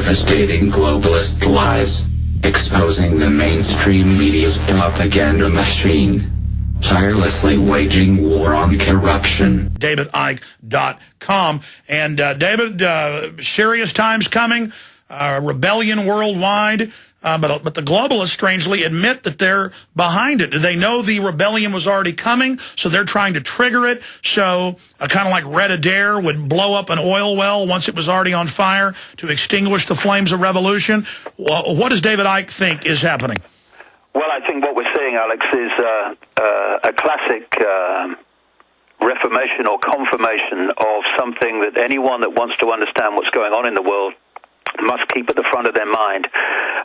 devastating globalist lies, exposing the mainstream media's propaganda machine, tirelessly waging war on corruption. DavidIcke.com. And David, serious times coming, rebellion worldwide. But the globalists, strangely, admit that they're behind it. Do they know the rebellion was already coming, so they're trying to trigger it? So kind of like Red Adair would blow up an oil well once it was already on fire to extinguish the flames of revolution. What does David Icke think is happening? Well, I think what we're seeing, Alex, is a classic reformation or confirmation of something that anyone that wants to understand what's going on in the world must keep at the front of their mind,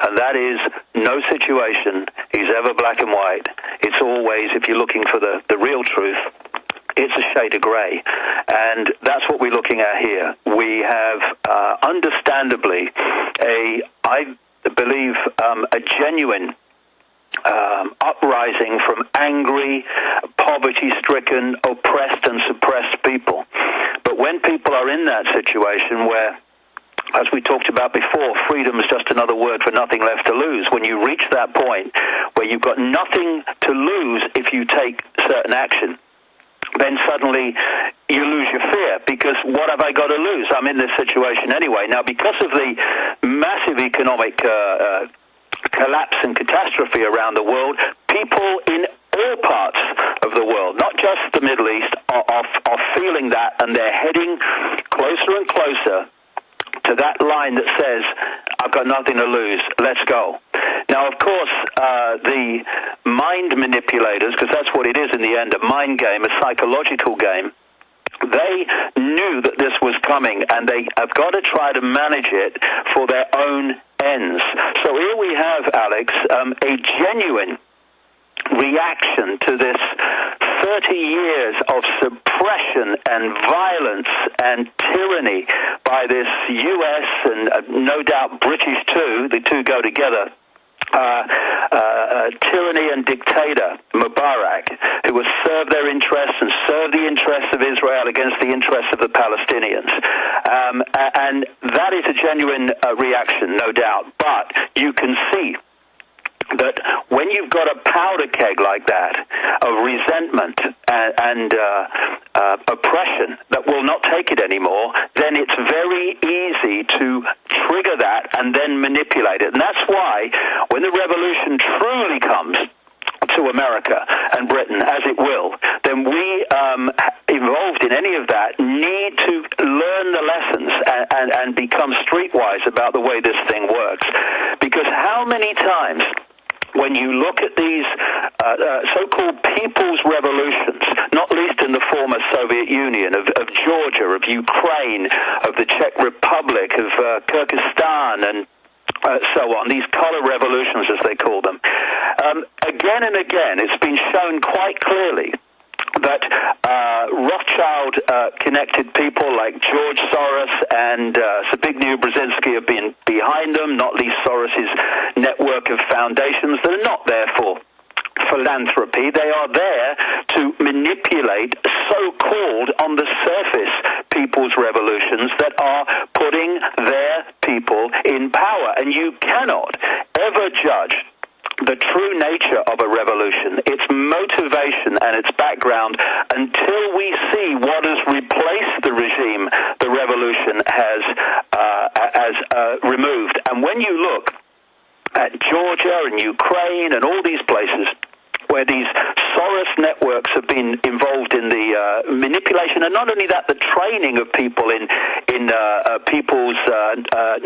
and that is no situation is ever black and white. It's always, if you're looking for the real truth, it's a shade of gray, and that's what we're looking at here. We have, understandably, I believe, a genuine uprising from angry, poverty-stricken, oppressed and suppressed people. But when people are in that situation where, as we talked about before, freedom is just another word for nothing left to lose. When you reach that point where you've got nothing to lose if you take certain action, then suddenly you lose your fear, because what have I got to lose? I'm in this situation anyway. Now, because of the massive economic collapse and catastrophe around the world, people in all parts of the world, not just the Middle East, are feeling that, and they're heading closer and closer to that line that says, I've got nothing to lose, let's go. Now, of course, the mind manipulators, because that's what it is in the end, a mind game, a psychological game, they knew that this was coming, and they have got to try to manage it for their own ends. So here we have, Alex, a genuine reaction to this 30 years of suppression and violence and tyranny by this U.S. and no doubt British too, the two go together, tyranny and dictator Mubarak, who has served their interests and served the interests of Israel against the interests of the Palestinians. And that is a genuine reaction, no doubt. But you can see that when you've got a powder keg like that of resentment and oppression that will not take it anymore, then it's very easy to trigger that and then manipulate it. And that's why when the revolution truly comes to America and Britain, as it will, then we, involved in any of that, need to learn the lessons and become streetwise about the way this thing works. Because how many times, when you look at these so-called people's revolutions, not least in the former Soviet Union, of Georgia, of Ukraine, of the Czech Republic, of Kyrgyzstan, and so on, these color revolutions, as they call them, again and again, it's been shown quite clearly that Rothschild-connected people like George Soros and Zbigniew Brzezinski have been behind them, not least Soros's network of foundations that are not there for philanthropy. They are there to manipulate so-called, on the surface, people's revolutions that are putting their people in power. And you cannot ever judge the true nature of a revolution, its motivation and its background, until we see what has replaced the regime the revolution has removed. And when you look at Georgia and Ukraine and all these places where these Soros networks have been involved in the manipulation, and not only that, the training of people in people's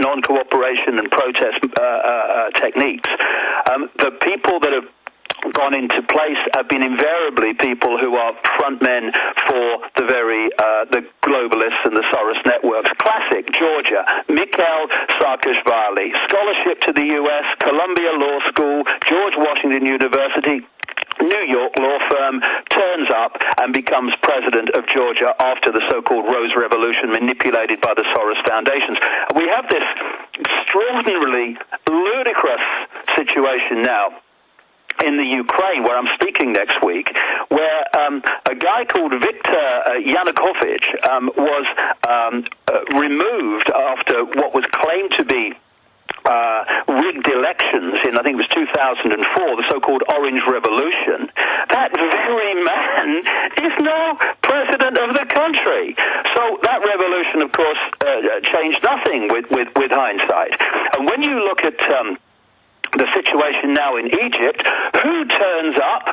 non-cooperation and protest techniques. The people that have gone into place have been invariably people who are frontmen for the globalists and the Soros networks. Classic Georgia, Mikhail Saakashvili, scholarship to the U.S., Columbia Law School, George Washington University, New York law firm, turns up and becomes president of Georgia after the so-called Rose Revolution, manipulated by the Soros foundations. We have this extraordinarily ludicrous situation now in the Ukraine, where I'm speaking next week, where a guy called Viktor Yanukovych was removed after what was claimed to be rigged elections in, I think it was 2004, the so-called Orange Revolution. That very man is now president of the country. So that revolution, of course, changed nothing with hindsight. And when you look at the situation now in Egypt, who turns up?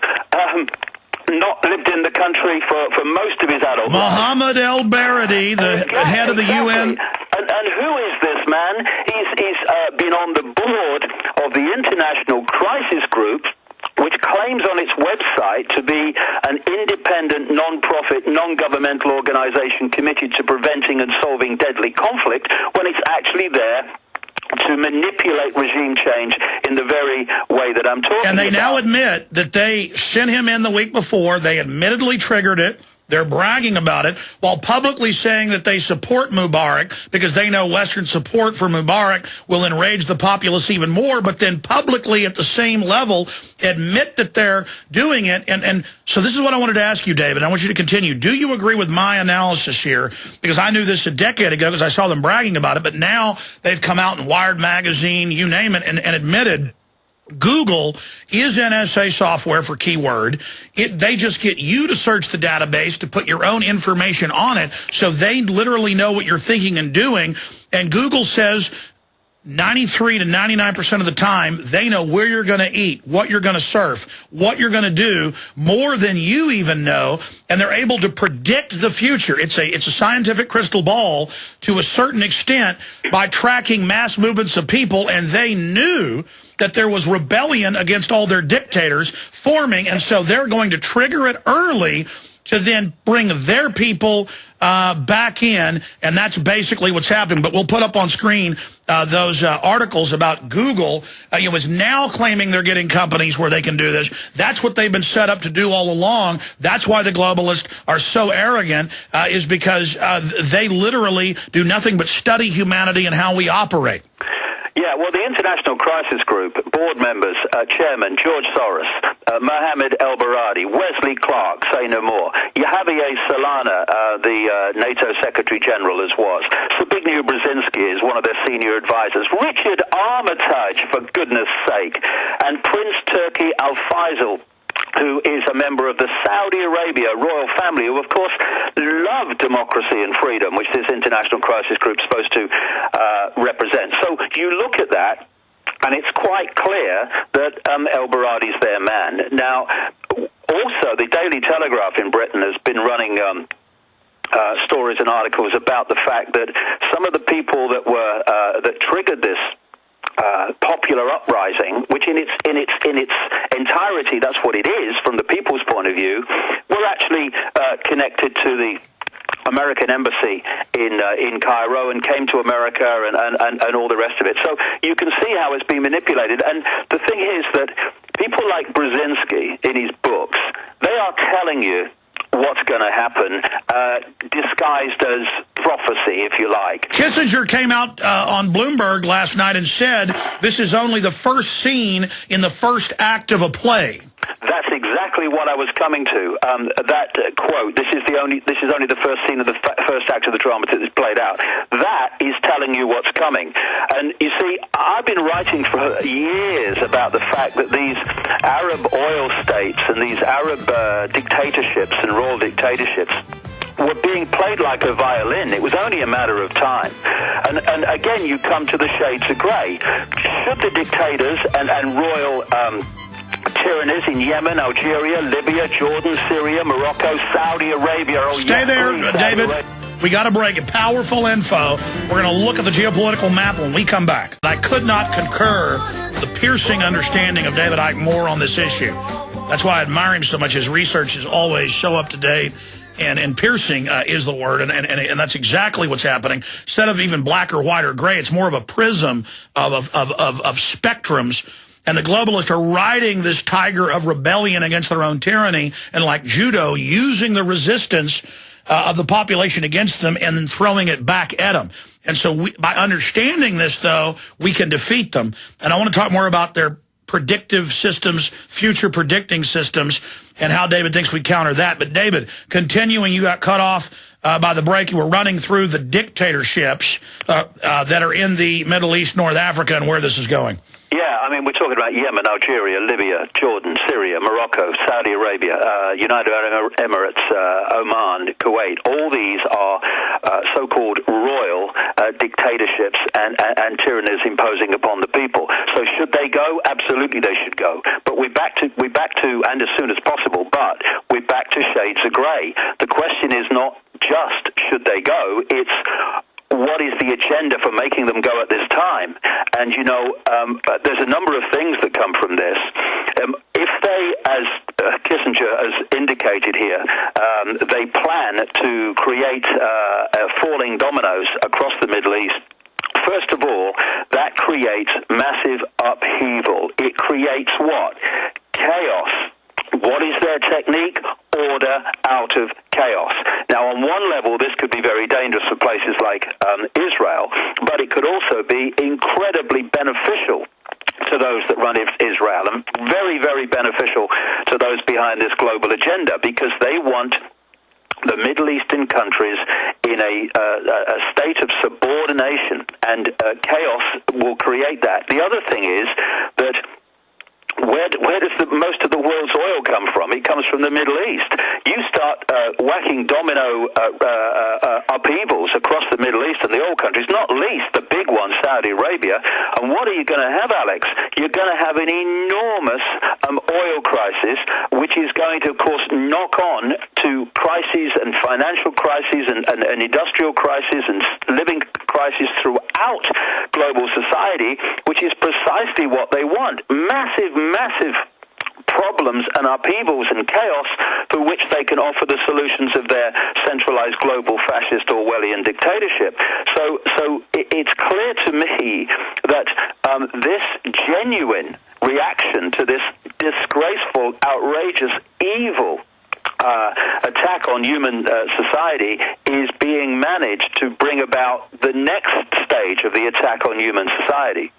Not lived in the country for most of his adult life. Mohammed El-Baradei, the head of the UN. And who is this man? He's been on the board of the International Crisis Group, which claims on its website to be an independent, non-profit, non-governmental organization committed to preventing and solving deadly conflict, when it's actually there to manipulate regime change in the very way that I'm talking about. And they now admit that they sent him in the week before. They admittedly triggered it. They're bragging about it while publicly saying that they support Mubarak because they know Western support for Mubarak will enrage the populace even more, but then publicly at the same level admit that they're doing it. And so this is what I wanted to ask you, David. I want you to continue. Do you agree with my analysis here? Because I knew this a decade ago because I saw them bragging about it, but now they've come out in Wired magazine, you name it, and admitted Google is NSA software for keyword. They just get you to search the database to put your own information on it, so they literally know what you're thinking and doing. And Google says 93 to 99% of the time, they know where you're going to eat, what you're going to surf, what you're going to do, more than you even know, and they're able to predict the future. It's a scientific crystal ball to a certain extent by tracking mass movements of people, and they knew that there was rebellion against all their dictators forming, and so they're going to trigger it early to then bring their people back in, and that's basically what's happening. But we'll put up on screen those articles about Google. Is now claiming they're getting companies where they can do this. That's what they've been set up to do all along. That's why the globalists are so arrogant, is because they literally do nothing but study humanity and how we operate. Yeah, well, the International Crisis Group, board members, Chairman George Soros, Mohammed El-Baradei, Wesley Clark, say no more, Javier Solana, the NATO Secretary General as was, Zbigniew Brzezinski is one of their senior advisors, Richard Armitage, for goodness sake, and Prince Turki Al-Faisal, who is a member of the Saudi Arabia royal family, who, of course, love democracy and freedom, which this International Crisis Group is supposed to represent. So you look at that, and it's quite clear that El-Baradei's their man. Now, also, the Daily Telegraph in Britain has been running stories and articles about the fact that some of the people that were that triggered this popular uprising, which in its entirety, that's what it is from the people's point of view, were actually connected to the American embassy in Cairo and came to America and all the rest of it. So you can see how it's been manipulated. And the thing is that people like Brzezinski in his books, they are telling you what's going to happen, disguised as prophecy, if you like. Kissinger came out on Bloomberg last night and said this is only the first scene in the first act of a play. That's exactly what I was coming to. That quote, this is only the first scene of the first act of the drama that is played out. That is telling you what's coming. And you see, I've been writing for years about the fact that these Arab oil states and these Arab dictatorships and royal dictatorships were being played like a violin. It was only a matter of time. And again, you come to the shades of grey. Should the dictators and royal tyrannies in Yemen, Algeria, Libya, Jordan, Syria, Morocco, Saudi Arabia... Stay there, David. We got to break it. Powerful info. We're going to look at the geopolitical map when we come back. I could not concur the piercing understanding of David Icke more on this issue. That's why I admire him so much. His research is always so up to date. And piercing is the word, and that's exactly what's happening. Instead of even black or white or gray, it's more of a prism of spectrums. And the globalists are riding this tiger of rebellion against their own tyranny, and like judo, using the resistance of the population against them and then throwing it back at them. And so by understanding this, though, we can defeat them. And I want to talk more about their predictive systems, future predicting systems, and how David thinks we counter that. But David, continuing, you got cut off by the break. You were running through the dictatorships that are in the Middle East, North Africa, and where this is going. Yeah, I mean, we're talking about Yemen, Algeria, Libya, Jordan, Syria, Morocco, Saudi Arabia, United Arab Emirates, Oman, Kuwait. All these are so-called royal dictatorships and tyrannies imposing upon the people. So should they go? Absolutely they should go. But we're back to, and as soon as possible, but we're back to shades of grey. The question is not just should they go, it's what is the agenda for making them go at this time? And, you know, there's a number of things that come from this. If they, as Kissinger has indicated here, they plan to create falling dominoes across the Middle East, first of all, that creates massive upheaval. It creates what? Chaos. What is their technique? Order out of chaos. Now, on one level, this could be very dangerous for places like Israel, but it could also be incredibly beneficial to those that run Israel, and very, very beneficial to those behind this global agenda, because they want the Middle Eastern countries in a state of subordination, and chaos will create that. The other thing is that where does most of the world's oil come from? It comes from the Middle East. You start whacking domino upheavals across the Middle East and the oil countries, not least the big one, Saudi Arabia. And what are you going to have, Alex? You're going to have an enormous oil crisis, which is going to, of course, knock on to crises and financial crises and industrial crises and living crises throughout global society, which is precisely what they want. Massive problems and upheavals and chaos for which they can offer the solutions of their centralized global fascist Orwellian dictatorship. So it's clear to me that this genuine reaction to this disgraceful, outrageous, evil attack on human society is being managed to bring about the next stage of the attack on human society.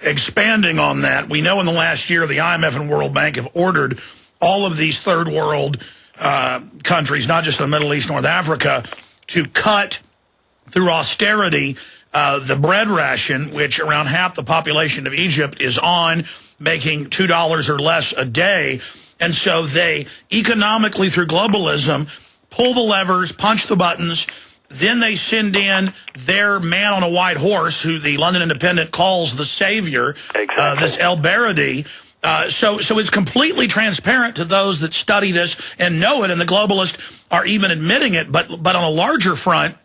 Expanding on that, we know in the last year the IMF and World Bank have ordered all of these third world countries, not just the Middle East, North Africa, to cut through austerity the bread ration, which around half the population of Egypt is on, making $2 or less a day. And so they, economically through globalism, pull the levers, punch the buttons. Then they send in their man on a white horse, who the London Independent calls the savior, exactly. This El Baradi. So it's completely transparent to those that study this and know it, and the globalists are even admitting it. But on a larger front,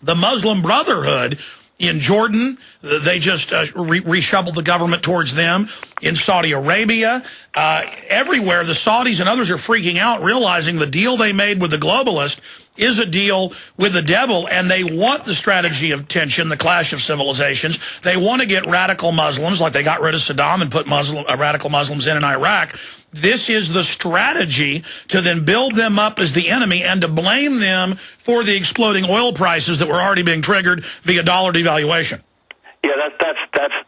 the Muslim Brotherhood in Jordan, they just reshuffled the government towards them. In Saudi Arabia, everywhere, the Saudis and others are freaking out, realizing the deal they made with the globalist is a deal with the devil, and they want the strategy of tension, the clash of civilizations. They want to get radical Muslims, like they got rid of Saddam and put radical Muslims in Iraq. This is the strategy to then build them up as the enemy and to blame them for the exploding oil prices that were already being triggered via dollar devaluation. Yeah,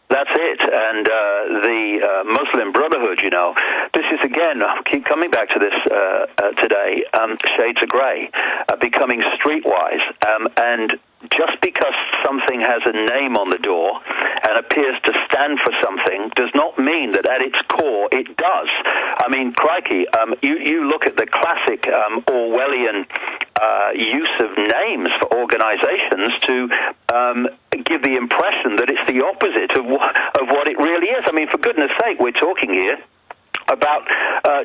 that's it. And the Muslim Brotherhood, you know, this is, again, I keep coming back to this today, shades of grey, becoming streetwise. And just because something has a name on the door and appears to stand for something does not mean that at its core it does. I mean, crikey, you look at the classic Orwellian use of names for organizations to give the impression that it's the opposite of what it really is. I mean, for goodness sake, we're talking here about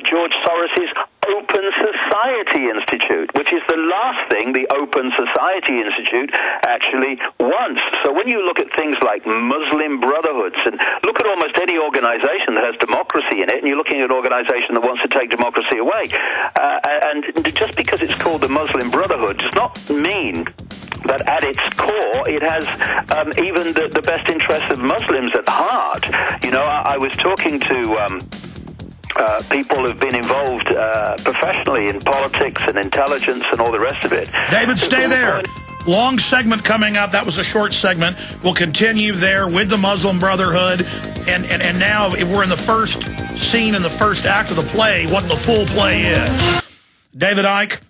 George Soros's Open Society Institute, which is the last thing the Open Society Institute actually wants. So when you look at things like Muslim Brotherhoods, and look at almost any organization that has democracy in it, and you're looking at an organization that wants to take democracy away, and just because it's called the Muslim Brotherhood does not mean that at its core it has even the best interests of Muslims at heart. You know, I was talking to people who've been involved professionally in politics and intelligence and all the rest of it. David, stay there. Long segment coming up. That was a short segment. We'll continue there with the Muslim Brotherhood And now we're in the first scene in the first act of the play, what the full play is. David Icke,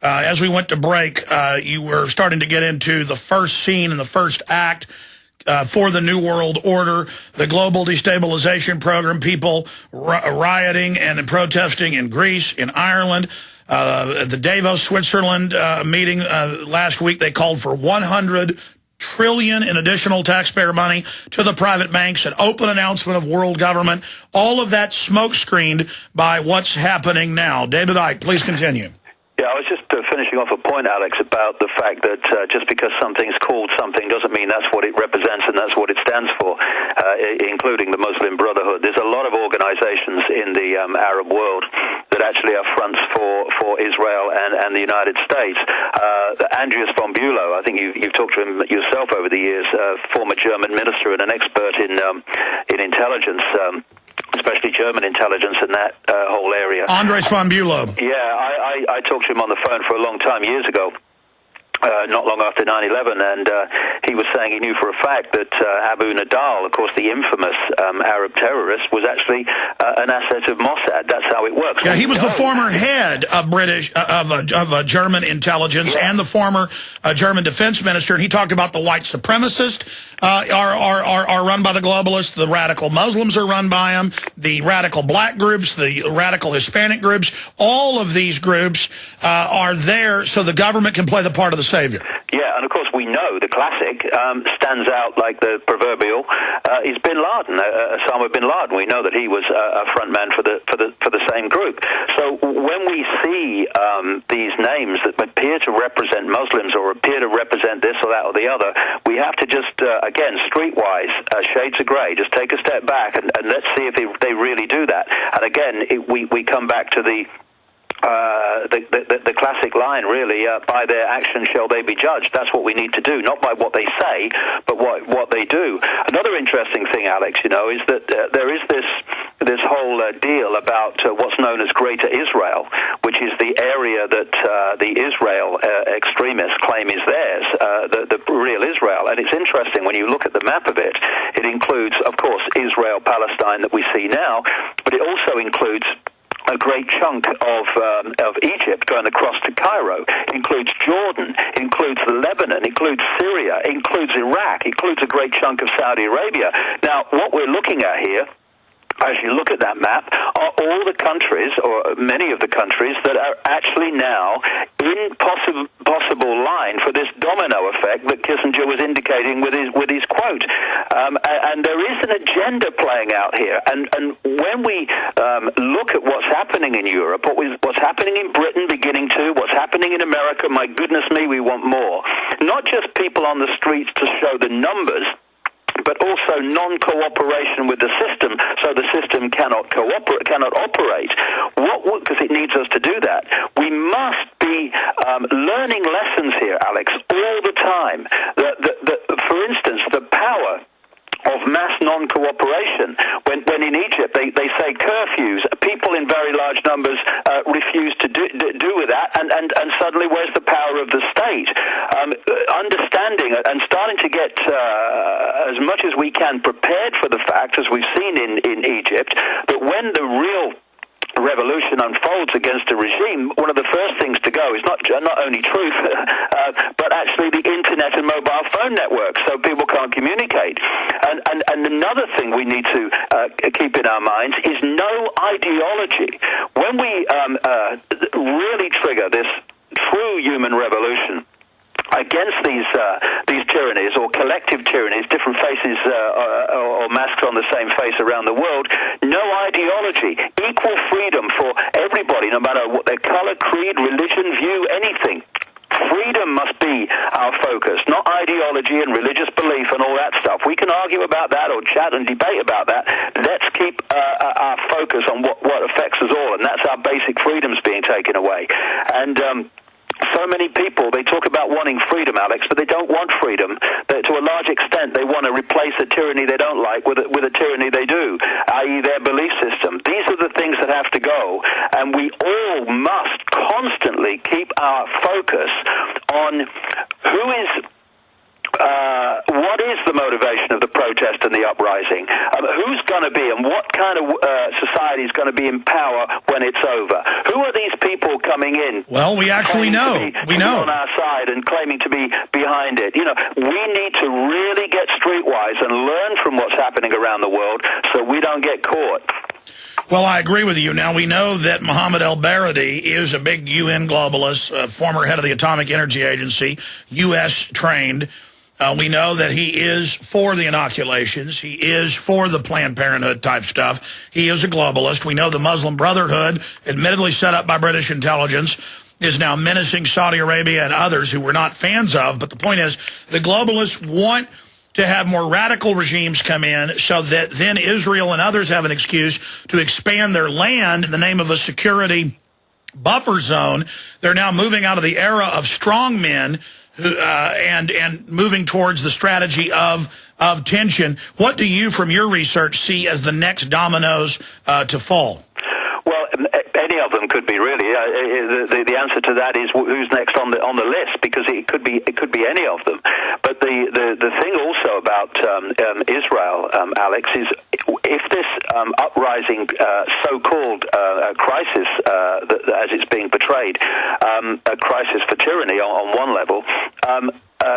as we went to break, you were starting to get into the first scene in the first act for the New World Order, the global destabilization program, people rioting and protesting in Greece, in Ireland. At the Davos, Switzerland meeting last week, they called for $100 trillion in additional taxpayer money to the private banks, an open announcement of world government, all of that smoke screened by what's happening now. David Icke, please continue. Yeah, I was just finishing off a point, Alex, about the fact that just because something's called something doesn't mean that's what it represents and that's what it stands for, including the Muslim Brotherhood. There's a lot of organizations in the Arab world that actually are fronts for Israel and the United States. Andreas von Bülow, I think you've talked to him yourself over the years, former German minister and an expert in intelligence, especially German intelligence in that whole area. Andres von Bülow. Yeah, I talked to him on the phone for a long time, years ago. Not long after 9/11, and he was saying he knew for a fact that Abu Nidal, of course the infamous Arab terrorist, was actually an asset of Mossad. That's how it works. Yeah, he was the former head of German intelligence and the former German defense minister, and he talked about the white supremacists are run by the globalists, the radical Muslims are run by them, the radical black groups, the radical Hispanic groups, all of these groups are there so the government can play the part of the savior. Yeah, and of course we know the classic stands out like the proverbial is Bin Laden, Osama bin Laden. We know that he was a front man for the same group. So when we see these names that appear to represent Muslims or appear to represent this or that or the other, we have to just again, streetwise, shades of grey, just take a step back and let's see if they really do that. And again, we come back to the classic line, really, by their actions shall they be judged. That's what we need to do, not by what they say, but what they do. Another interesting thing, Alex, is that there is this whole deal about what's known as Greater Israel, which is the area that the Israel extremists claim is theirs, the real Israel. And it's interesting when you look at the map of it. It includes, of course, Israel, Palestine that we see now, but it also includes a great chunk of Egypt going across to Cairo, includes Jordan, includes Lebanon, includes Syria, includes Iraq, includes a great chunk of Saudi Arabia. Now, what we're looking at here, as you look at that map, are all the countries, or many of the countries, that are actually now in possible line for this domino effect that Kissinger was indicating with his quote. And there is an agenda playing out here. And when we look at what's happening in Europe, what's happening in Britain beginning to, what's happening in America, my goodness me, we want more. Not just people on the streets to show the numbers, but also non-cooperation with the system, so the system cannot operate. Because it needs us to do that. We must be learning lessons here, Alex, all the time. For instance, the power of mass non-cooperation. When in Egypt they say curfews, people in very large numbers refuse to do with that, and suddenly where's the power of the state? Understanding and starting to get as much as we can prepared for the fact, as we've seen in Egypt, that when the real revolution unfolds against a regime, one of the first things to go is not only truth, but actually the internet and mobile phone networks, so people can't communicate. And another thing we need to keep in our minds is no ideology. When we really trigger this true human revolution against these tyrannies or collective tyrannies, different faces or masks on the same face around the world, no ideology, equal freedom for everybody, no matter what their color, creed, religion, view, anything. Freedom must be our focus, not ideology and religious belief and all that stuff. We can argue about that or chat and debate about that. Let's keep our focus on what affects us all, and that's our basic freedoms being taken away. And so many people, they talk about wanting freedom, Alex, but they don't want freedom. To a large extent, they want to replace a tyranny they don't like with a tyranny they do, i.e. their belief system. These are the things that have to go, and we all must constantly keep our focus on who is what is the motivation of the protest and the uprising? Who's going to be, and what kind of society is going to be in power when it's over? Who are these people coming in? Well, we actually know. We know. On our side and claiming to be behind it. You know, we need to really get streetwise and learn from what's happening around the world so we don't get caught. Well, I agree with you. Now, we know that Mohammed El-Baradei is a big UN globalist, former head of the Atomic Energy Agency, U.S. trained. We know that he is for the inoculations. He is for the Planned Parenthood type stuff. He is a globalist. We know the Muslim Brotherhood, admittedly set up by British intelligence, is now menacing Saudi Arabia and others who we're not fans of. But the point is, the globalists want to have more radical regimes come in so that then Israel and others have an excuse to expand their land in the name of a security buffer zone. They're now moving out of the era of strong men who, and moving towards the strategy of tension. What do you, from your research, see as the next dominoes to fall? Well, any of them could be really. The answer to that is who's next on the list, because it could be any of them. But the thing also about Israel, Alex, is if this uprising, so-called crisis, as it's being portrayed, a crisis for tyranny on one level,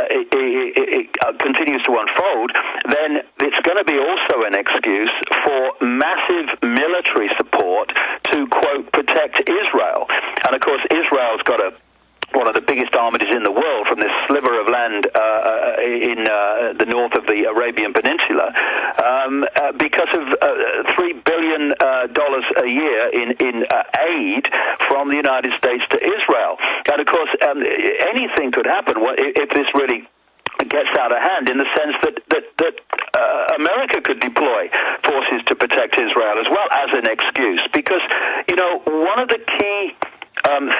it continues to unfold, then it's going to be also an excuse for massive military support to, quote, protect Israel. And, of course, Israel's got one of the biggest armies in the world from this sliver of land in the north of the Arabian Peninsula, because of $3 billion a year in aid from the United States to Israel. And, of course, anything could happen if this really gets out of hand, in the sense that America could deploy forces to protect Israel as well as an excuse. Because, you know, one of the key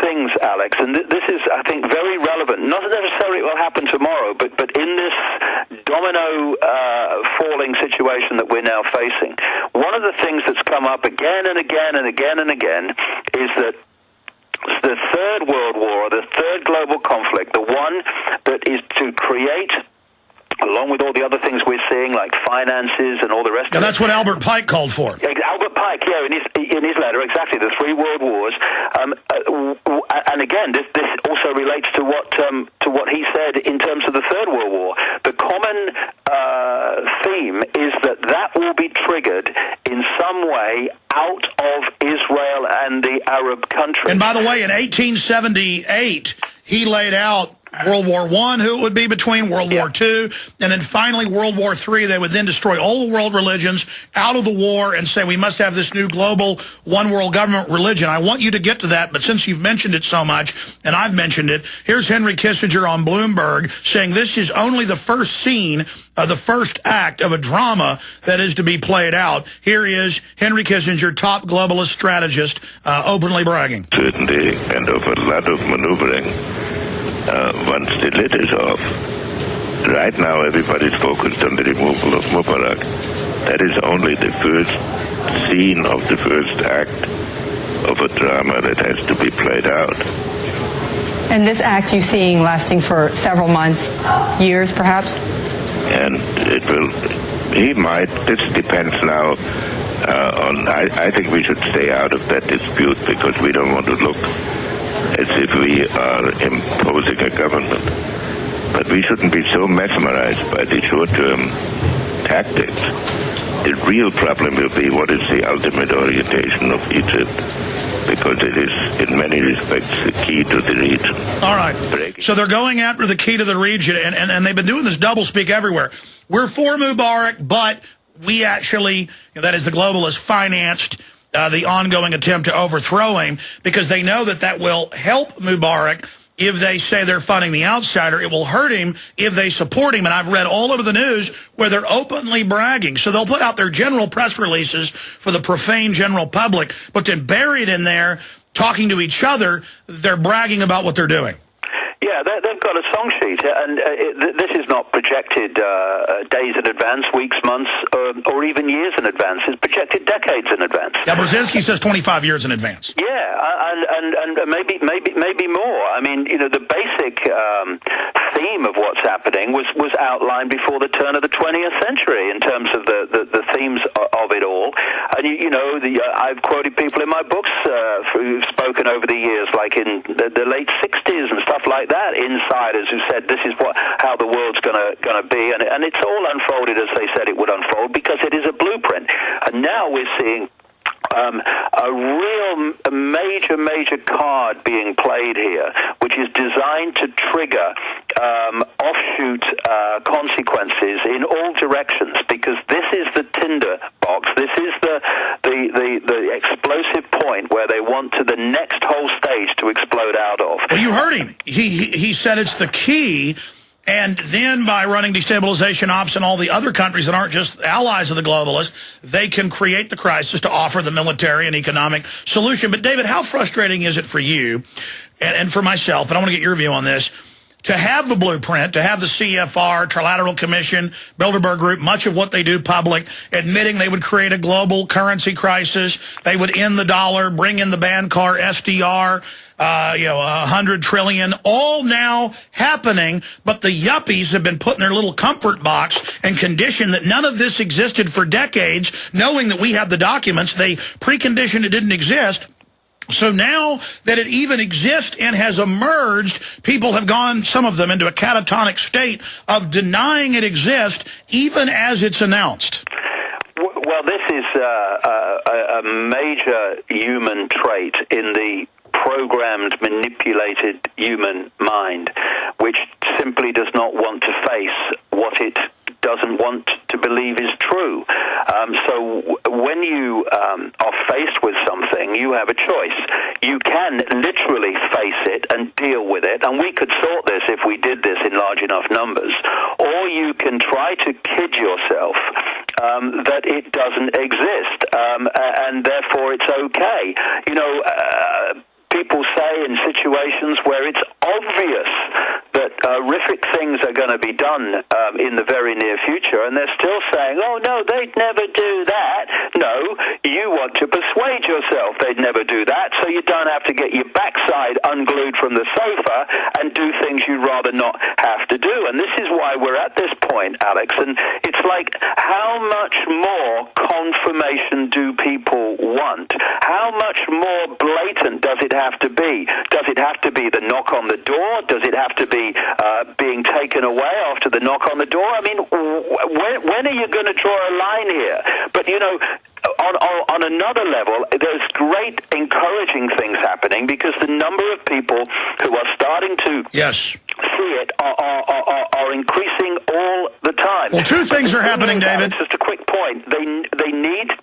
things, Alex, and this is, I think, very relevant. Not necessarily it will happen tomorrow, but in this domino falling situation that we're now facing, one of the things that's come up again and again and again and again is that the Third World War, the third global conflict, the one that is to create, along with all the other things we're seeing, like finances and all the rest of it. That's what Albert Pike called for. Albert Pike, yeah, in his letter, exactly, the three world wars. And again, this also relates to what he said in terms of the Third World War. The common theme is that will be triggered in some way out of Israel and the Arab countries. And by the way, in 1878, he laid out World War I, who it would be between, World War II, and then finally World War III. They would then destroy all the world religions out of the war and say we must have this new global one world government religion. I want you to get to that, but since you've mentioned it so much, and I've mentioned it, here's Henry Kissinger on Bloomberg saying this is only the first scene, the first act of a drama that is to be played out. Here is Henry Kissinger, top globalist strategist, openly bragging. Certainty and of a lot of maneuvering. Once the lid is off, right now everybody's focused on the removal of Mubarak. That is only the first scene of the first act of a drama that has to be played out. And this act you're seeing lasting for several months, years perhaps? And it will, this depends now on, I think we should stay out of that dispute because we don't want to look as if we are imposing a government. But we shouldn't be so mesmerized by the short-term tactics. The real problem will be what is the ultimate orientation of Egypt, because it is, in many respects, the key to the region. All right. So they're going after the key to the region, and they've been doing this doublespeak everywhere. We're for Mubarak, but we actually, that is the globalists, financed the ongoing attempt to overthrow him, because they know that will help Mubarak if they say they're funding the outsider. It will hurt him if they support him. And I've read all over the news where they're openly bragging. So they'll put out their general press releases for the profane general public, but then buried in there, talking to each other, they're bragging about what they're doing. Yeah, they've got a song sheet, and this is not projected days in advance, weeks, months or even years in advance. It's projected decades in advance. Yeah, Brzezinski says 25 years in advance. Yeah, and maybe more. I mean, you know, the basic theme of what's happening was outlined before the turn of the 20th century in terms of the themes of it all. And you know, I've quoted people in my books who've spoken over the years, like in the late 60s and stuff like that, insiders who said this is how the world's gonna be, and it's all unfolded as they said it would unfold, because it is a blueprint. And now we're seeing a real major card being played here, which is designed to trigger offshoot consequences in all directions, because this is the tinder box. This is the explosive point where they want to the next whole stage to explode out of. Well, you heard him. He said it's the key. And then by running destabilization ops in all the other countries that aren't just allies of the globalists, they can create the crisis to offer the military and economic solution. But, David, how frustrating is it for you and for myself, and I want to get your view on this, to have the blueprint, to have the CFR, Trilateral Commission, Bilderberg Group, much of what they do public, admitting they would create a global currency crisis, they would end the dollar, bring in the banned car, SDR, 100 trillion, all now happening, but the yuppies have been put in their little comfort box and conditioned that none of this existed for decades, knowing that we have the documents. They preconditioned it didn't exist. So now that it even exists and has emerged, people have gone, some of them, into a catatonic state of denying it exists, even as it's announced. Well, this is a major human trait in the programmed, manipulated human mind, which simply does not want to face what it doesn't want to believe is true. So when you are faced with something, you have a choice. You can literally face it and deal with it, and we could sort this if we did this in large enough numbers, or you can try to kid yourself that it doesn't exist, and therefore it's okay. You know, people say in situations where it's obvious that horrific things are going to be done in the very near future, and they're still saying, oh, no, they'd never do that. No, you want to persuade yourself they'd never do that, so you don't have to get your backside unglued from the sofa and do things you'd rather not have to do. And this is why we're at this point, Alex, and it's like, how much more confirmation do people want? How much more blatant does it have to be? Does it have to be the knock on the door? Does it have to be being taken away after the knock on the door? I mean, when are you going to draw a line here? But, you know, on another level, there's great encouraging things happening, because the number of people who are starting to see it are increasing all the time. Well, two things are happening, David. Just a quick point. They need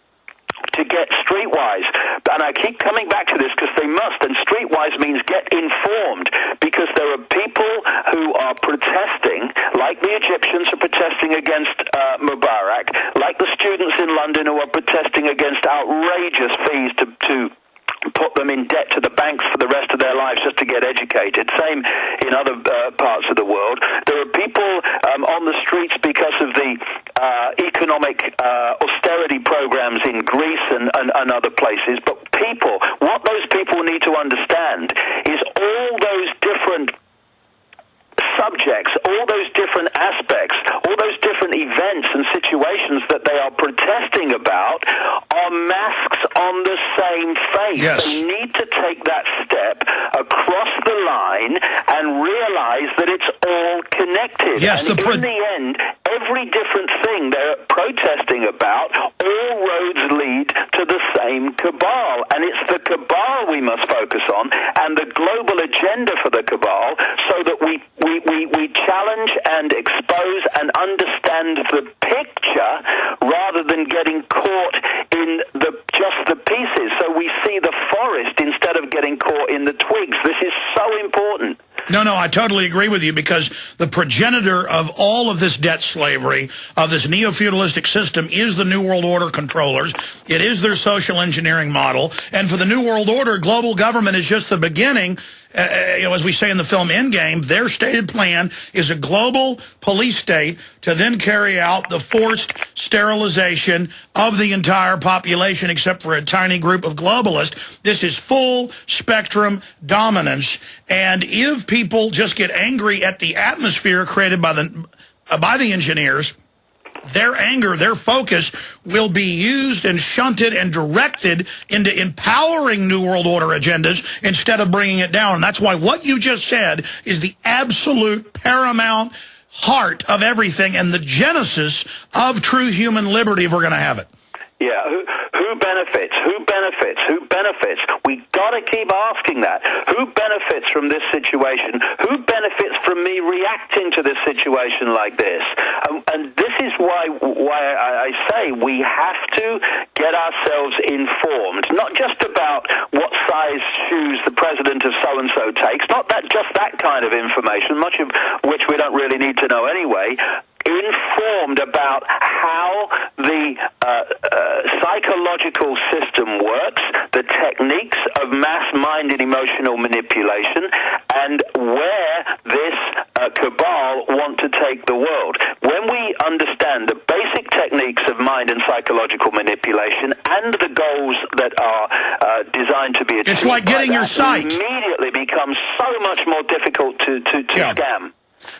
to get Streetwise. And I keep coming back to this because they must. And Streetwise means get informed, because there are people who are protesting, like the Egyptians are protesting against Mubarak, like the students in London who are protesting against outrageous fees to put them in debt to the banks for the rest of their lives just to get educated. Same in other parts of the world. There are people on the streets because of the economic austerity programs in Greece and other places. But what those people need to understand is all those different subjects, all those different aspects, all those different events and situations that they are protesting about are masks on the same face. Yes. They need to take that step across the line and realize that it's all connected. Yes, and in the end, every different thing they're protesting about, all roads lead to the same cabal. And it's the cabal we must focus on, and the global agenda for the cabal, so that we challenge and expose and understand the picture rather than getting caught in just the pieces. So we see the forest instead of getting caught in the twigs. This is so important. No, I totally agree with you, because the progenitor of all of this debt slavery, of this neo-feudalistic system, is the New World Order controllers. It is their social engineering model. And for the New World Order, global government is just the beginning. As we say in the film Endgame, their stated plan is a global police state to then carry out the forced sterilization of the entire population except for a tiny group of globalists. This is full spectrum dominance. And if people just get angry at the atmosphere created by the engineers, their anger, their focus will be used and shunted and directed into empowering New World Order agendas instead of bringing it down. And that's why what you just said is the absolute paramount heart of everything and the genesis of true human liberty if we're going to have it. Yeah, who benefits? Who benefits? Who benefits? We got to keep asking that. Who benefits from this situation? Who benefits from me reacting to this situation like this? And this is why I say we have to get ourselves informed, not just about what size shoes the president of so-and-so takes, not just that kind of information, much of which we don't really need to know anyway. Informed about how the psychological system works, the techniques of mass-minded emotional manipulation, and where this cabal want to take the world. When we understand the basic techniques of mind and psychological manipulation and the goals that are designed to be achieved, it's like getting your sight. It immediately becomes so much more difficult to scam.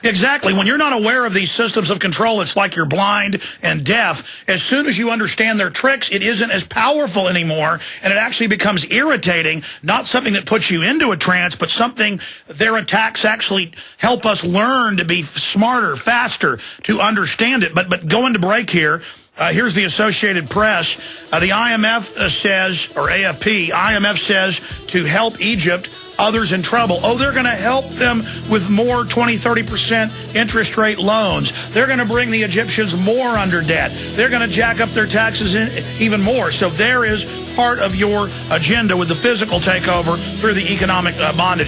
Exactly. When you're not aware of these systems of control, it's like you're blind and deaf. As soon as you understand their tricks, it isn't as powerful anymore, and it actually becomes irritating, not something that puts you into a trance, but something their attacks actually help us learn to be smarter, faster, to understand it. But going to break here. Here's the Associated Press. The IMF says, or AFP, IMF says to help Egypt, others in trouble. Oh, they're going to help them with more 20, 30% interest rate loans. They're going to bring the Egyptians more under debt. They're going to jack up their taxes even more. So there is part of your agenda with the physical takeover through the economic bondage.